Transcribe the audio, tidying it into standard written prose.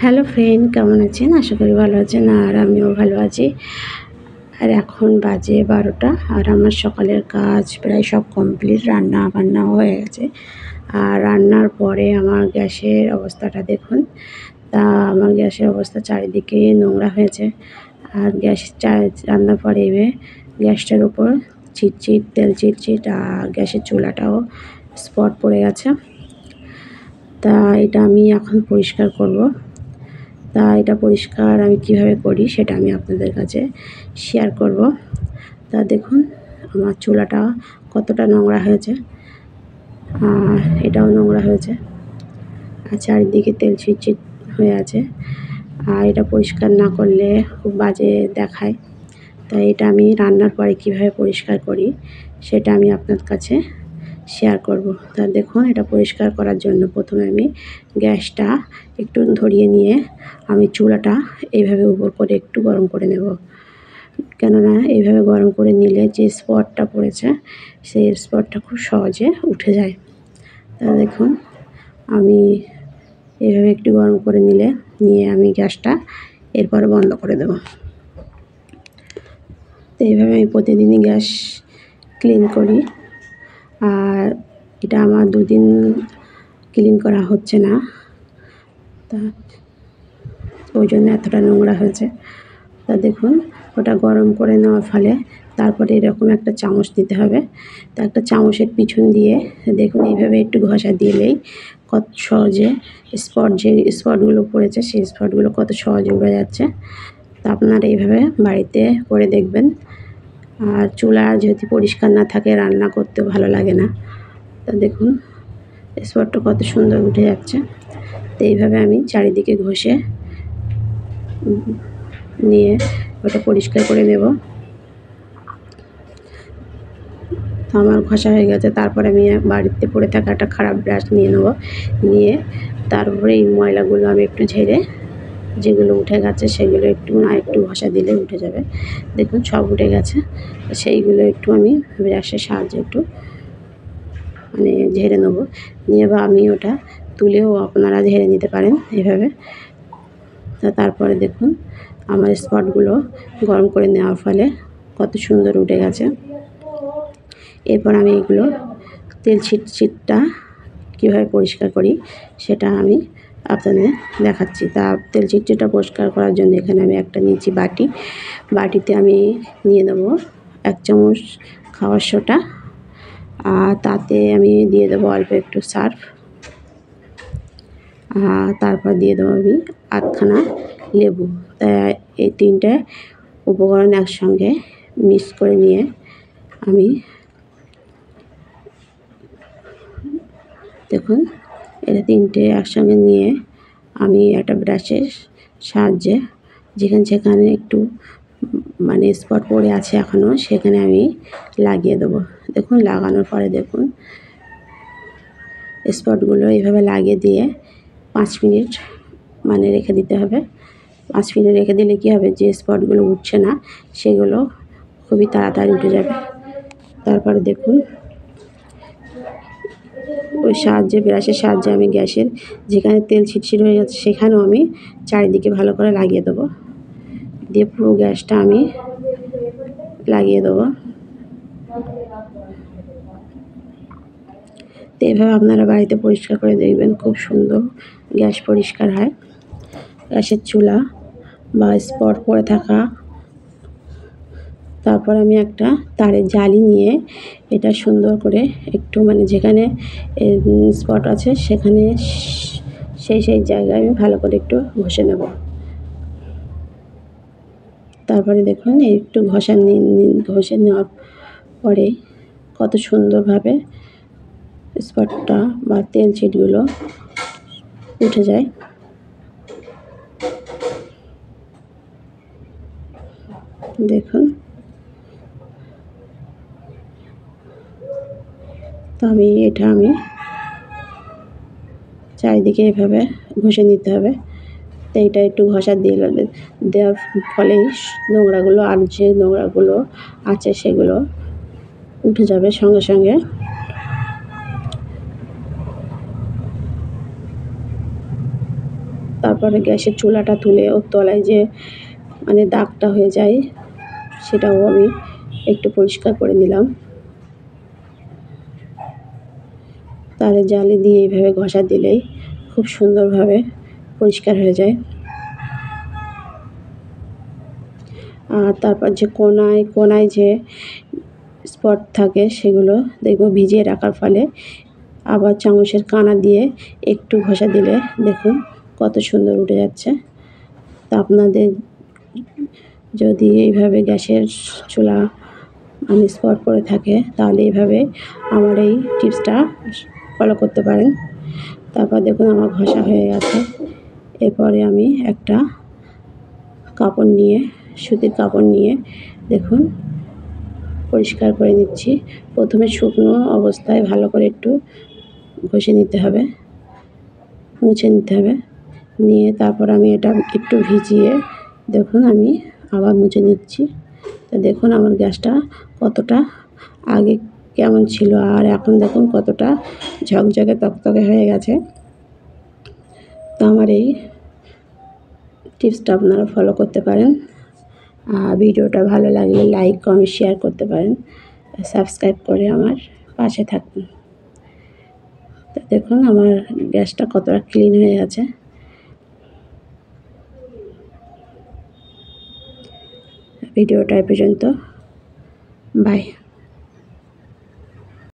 Hello friend, কেমন আছেন? আশা করি ভালো আছেন আর আমিও ভালো আছি। আর এখন বাজে 12টা আর আমার সকালের কাজ প্রায় সব কমপ্লিট, রান্না-বান্নাও হয়ে গেছে। আর রান্নার পরে আমার গ্যাসের অবস্থাটা দেখুন। তা আমার গ্যাসের অবস্থা চারিদিকে নোংরা হয়েছে। আর রান্নার পরে গ্যাসটার উপর চিটচিট, তেল চিটচিট আর গ্যাসের চুলাটাও স্পট পড়ে গেছে। তা এটা আমি এখন পরিষ্কার করব। তা এটা পরিষ্কার আমি কিভাবে করি সেটা আমি আপনাদের কাছে শেয়ার করব। তা দেখুন আমার চুলাটা কতটা নোংরা হয়েছে, আর এটাও নোংরা হয়েছে, আর চারিদিকে তেল চিটচিট হয়ে আছে। আর এটা পরিষ্কার না করলে খুব বাজে দেখায়। তাই এটা আমি রান্নার পরে কিভাবে পরিষ্কার করি সেটা আমি আপনার কাছে শেয়ার করব। তা দেখুন, এটা পরিষ্কার করার জন্য প্রথমে আমি গ্যাসটা একটু ধরিয়ে নিয়ে আমি চুলাটা এইভাবে উপর করে একটু গরম করে নেব। কেননা এইভাবে গরম করে নিলে যে স্পটটা পড়েছে সেই স্পটটা খুব সহজে উঠে যায়। তা দেখুন, আমি এইভাবে একটু গরম করে নিয়ে আমি গ্যাসটা এরপরে বন্ধ করে দেব। তো এইভাবে আমি প্রতিদিনই গ্যাস ক্লিন করি। আর এটা আমার 2 দিন ক্লিন করা হচ্ছে না, তা ওই জন্য এতটা নোংরা হয়েছে। তা দেখুন, ওটা গরম করে নেওয়ার ফলে তারপরে এরকম একটা চামচ দিতে হবে। তা একটা চামচের পিছন দিয়ে দেখুন এইভাবে একটু ঘষা দিলেই কত সহজে যে স্পটগুলো পড়েছে সেই স্পটগুলো কত সহজে উড়ে যাচ্ছে। তা আপনারা এইভাবে বাড়িতে করে দেখবেন। আর চুলা যদি পরিষ্কার না থাকে রান্না করতেও ভালো লাগে না। তা দেখুন স্পটটা কত সুন্দর উঠে যাচ্ছে। তো এইভাবে আমি চারিদিকে ঘষে নিয়ে ওটা পরিষ্কার করে নেব। আমার ঘষা হয়ে গেছে। তারপরে আমি বাড়িতে পড়ে থাকা একটা খারাপ ব্রাশ নিয়ে নেব। নিয়ে তারপরে এই ময়লাগুলো আমি একটু ঝেড়ে, যেগুলো উঠে গেছে সেগুলো একটু ঘষা দিলে উঠে যাবে। দেখুন সব উঠে গেছে। সেইগুলো একটু আমি ব্রাশের সাহায্যে একটু ঝেড়ে নেব। নিয়ে বা আমি ওটা তুলেও আপনারা ঝেড়ে নিতে পারেন এভাবে। তারপরে দেখুন আমার স্পটগুলো গরম করে নেওয়ার ফলে কত সুন্দর উঠে গেছে। এরপর আমি এগুলো তেল চিটটা কীভাবে পরিষ্কার করি সেটা আমি আপনাদের দেখাচ্ছি। তা তেল চিটটা পরিষ্কার করার জন্য এখানে আমি একটা নিয়েছি বাটিতে আমি নিয়ে নেব 1 চামচ খাওয়ার সোডা, আর তাতে আমি দিয়ে দেবো অল্প একটু সার্ফ, আর তারপর দিয়ে দেবো আমি আধখানা লেবু। তাই এই 3টে উপকরণ একসঙ্গে মিক্স করে নিয়ে আমি দেখুন এটা 3টে একসঙ্গে নিয়ে আমি একটা ব্রাশের সাহায্যে যেখানে একটু স্পট পড়ে আছে এখনও সেখানে আমি লাগিয়ে দেবো। দেখুন লাগানোর পরে দেখুন স্পটগুলো এইভাবে লাগিয়ে দিয়ে 5 মিনিট রেখে দিতে হবে। 5 মিনিট রেখে দিলে কী হবে, যে স্পটগুলো উঠছে না সেগুলো খুবই তাড়াতাড়ি উঠে যাবে। তারপরে দেখুন ওই ব্রাশের সাহায্যে আমি গ্যাসের যেখানে তেল ছিটছিট হয়ে যাচ্ছে সেখানেও আমি চারিদিকে ভালো করে লাগিয়ে দেবো। দিয়ে পুরো গ্যাসটা আমি লাগিয়ে দেবো। তো এইভাবে আপনারা বাড়িতে পরিষ্কার করে দেখবেন, খুব সুন্দর গ্যাস পরিষ্কার হয়। গ্যাসের চুলা বা স্পট পড়ে থাকা, তারপর আমি একটা তারের জালি নিয়ে এটা সুন্দর করে একটু যেখানে স্পট আছে সেখানে সেই জায়গায় আমি ভালো করে একটু ঘষে নেব। তারপরে দেখুন একটু ঘষে নেওয়ার পরে কত সুন্দরভাবে স্পটটা বা তেল চিটগুলো উঠে যায়। দেখুন, তো আমি চারিদিকে এভাবে ঘষে নিতে হবে। তো এটা একটু ঘষা দেওয়ার ফলেই নোংরাগুলো আর যে নোংরাগুলো আছে সেগুলো উঠে যাবে সঙ্গে সঙ্গে। তারপর তারপরে গ্যাসের চুলাটা তুলে ওর তলায় যে মানে দাগটা হয়ে যায় সেটাও আমি একটু পরিষ্কার করে নিলাম। তারে জালি দিয়ে এইভাবে ঘষা দিলেই খুব সুন্দরভাবে পরিষ্কার হয়ে যায়। আর তারপর যে কোনায় কোনায় যে স্পট থাকে সেগুলো দেখবো ভিজিয়ে রাখার ফলে আবার চামচের কানা দিয়ে একটু ঘষা দিলে দেখুন কত সুন্দর উঠে যাচ্ছে। তা আপনাদের যদি এইভাবে গ্যাসের চুলা মানে স্পট পড়ে থাকে তাহলে এইভাবে আমার এই টিপসটা ফলো করতে পারেন। তারপর দেখুন আমার ঘষা হয়ে গেছে। এরপরে আমি একটা কাপড় নিয়ে সুতির কাপড় নিয়ে দেখুন পরিষ্কার করে নিচ্ছি। প্রথমে শুকনো অবস্থায় ভালো করে একটু ঘষে নিতে হবে, মুছে নিতে হবে। নিয়ে তারপর আমি এটা একটু ভিজিয়ে দেখুন আমি আবার মুছে নিচ্ছি। তো দেখুন আমার গ্যাসটা কতটা আগে কেমন ছিল আর এখন দেখুন কতটা ঝকঝকে তকতকে হয়ে গেছে। তো আমার এই টিপসটা আপনারা ফলো করতে পারেন। ভিডিওটা ভালো লাগলে লাইক কমেন্ট শেয়ার করতে পারেন, সাবস্ক্রাইব করে আমার পাশে থাকুন। তো দেখুন আমার গ্যাসটা কতটা ক্লিন হয়ে গেছে। ভিডিওটা এ পর্যন্ত, বাই।